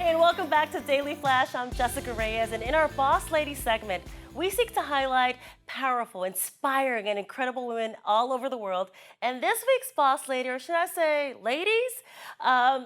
And welcome back to Daily Flash. I'm Jessica Reyes, and in our Boss Lady segment, we seek to highlight powerful, inspiring, and incredible women all over the world. And this week's Boss Lady, or should I say ladies,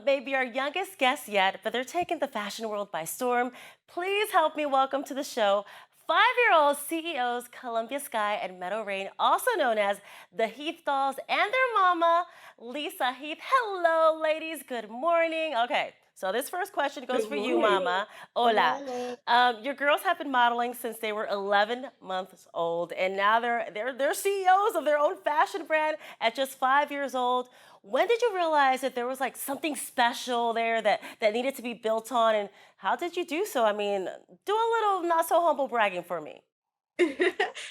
may be our youngest guest yet, but they're taking the fashion world by storm. Please help me welcome to the show 5-year-old CEOs Columbia Sky and Meadow Rain, also known as the Heath dolls, and their mama, Lisa Heath. Hello, ladies. Good morning. Okay. So this first question goes for you, Mama. Hola. Your girls have been modeling since they were 11 months old, and now they're CEOs of their own fashion brand at just 5 years old. When did you realize that there was like something special there that needed to be built on, and how did you do so? I mean, do a little not so humble bragging for me.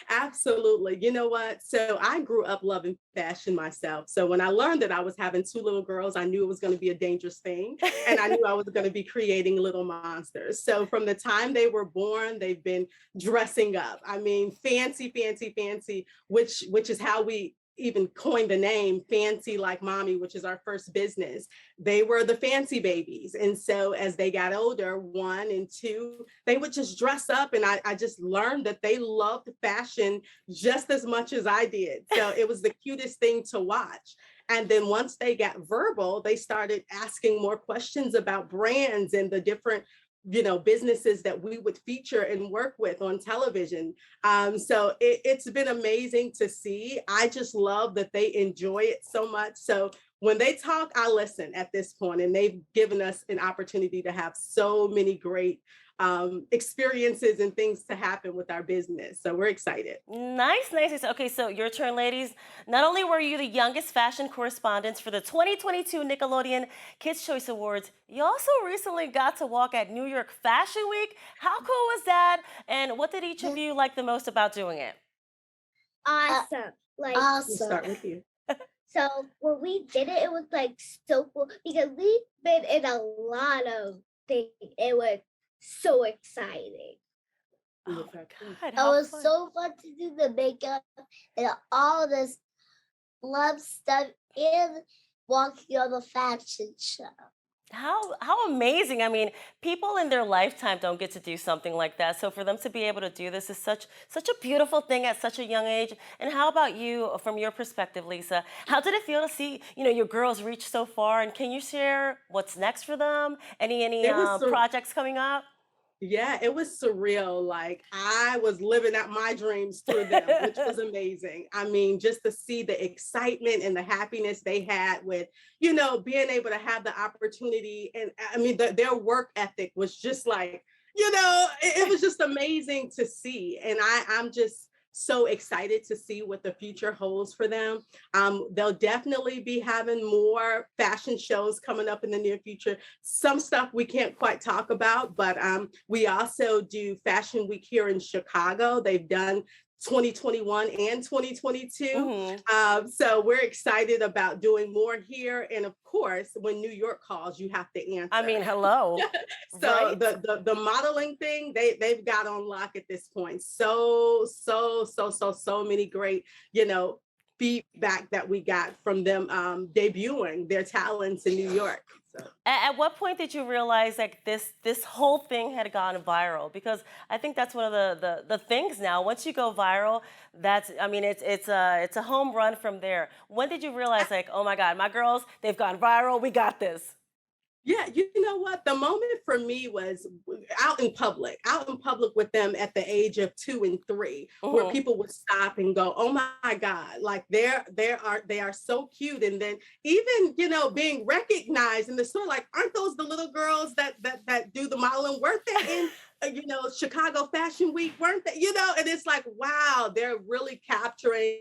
Absolutely. You know what? So I grew up loving fashion myself. So when I learned that I was having two little girls, I knew it was going to be a dangerous thing. And I knew I was going to be creating little monsters. So from the time they were born, they've been dressing up. I mean, fancy, fancy, fancy, which is how we even coined the name Fancy Like Mommy, which is our first business. They were the fancy babies. And so as they got older, 1 and 2, they would just dress up. And I just learned that they loved fashion just as much as I did. So it was the cutest thing to watch. And then once they got verbal, they started asking more questions about brands and the different businesses that we would feature and work with on television. So it's been amazing to see. I just love that they enjoy it so much. So when they talk, I listen at this point, and they've given us an opportunity to have so many great experiences and things to happen with our business. So we're excited. Nice, nice. Okay, so your turn, ladies. Not only were you the youngest fashion correspondents for the 2022 Nickelodeon Kids' Choice Awards, you also recently got to walk at New York Fashion Week. How cool was that? And what did each of you like the most about doing it? Awesome. Like, We'll awesome. start with you. So when we did it, it was like so cool because we've been in a lot of things. It was so exciting. Oh my God, It how was fun. so fun to do the makeup and all this love stuff and walking on the fashion show. How amazing. I mean, people in their lifetime don't get to do something like that. So for them to be able to do this is such a beautiful thing at such a young age. And how about you from your perspective, Lisa? How did it feel to see, your girls reach so far? And can you share what's next for them? Any It was so projects coming up? Yeah, it was surreal. Like I was living out my dreams through them, which was amazing. I mean, just to see the excitement and the happiness they had with, being able to have the opportunity. And I mean, their work ethic was just like, it was just amazing to see. And I'm just so excited to see what the future holds for them. They'll definitely be having more fashion shows coming up in the near future. Some stuff we can't quite talk about, but we also do Fashion Week here in Chicago. They've done 2021 and 2022. Hmm. So we're excited about doing more here. And of course, when New York calls, you have to I answer. mean, hello, So right? the modeling thing, they've got on lock at this point. So many great, feedback that we got from them debuting their talents in New York. So At what point did you realize like this whole thing had gone viral? Because I think that's one of the things now. Once you go viral, I mean it's a home run from there. When did you realize like, oh my God, my girls, they've gone viral, we got this? yeah, you know what? The moment for me was out in public with them at the age of 2 and 3, where Hmm. people would stop and go, "Oh my God!" Like they are so cute, and then even being recognized in the store, like, aren't those the little girls that do the modeling? Weren't they in Chicago Fashion Week? Weren't they? And it's like, wow, they're really capturing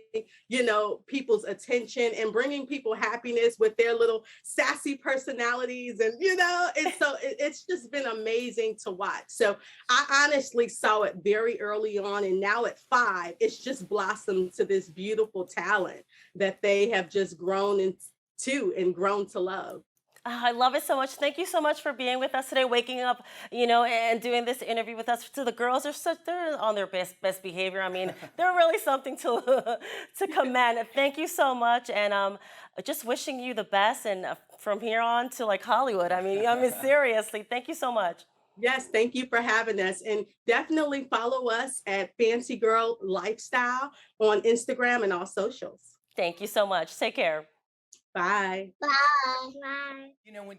people's attention and bringing people happiness with their little sassy personalities. And, it's just been amazing to watch. So I honestly saw it very early on. And now at 5, it's just blossomed to this beautiful talent that they have just grown into and grown to love. I love it so much. Thank you so much for being with us today, waking up, and doing this interview with us. So the girls are they're on their best behavior. I mean, they're really something to to commend. Thank you so much, and just wishing you the best, and from here on to like Hollywood. I mean, seriously, thank you so much. Yes, thank you for having us. And definitely follow us at Fancy Girl Lifestyle on Instagram and all socials. Thank you so much. Take care. Bye. Bye. Bye. When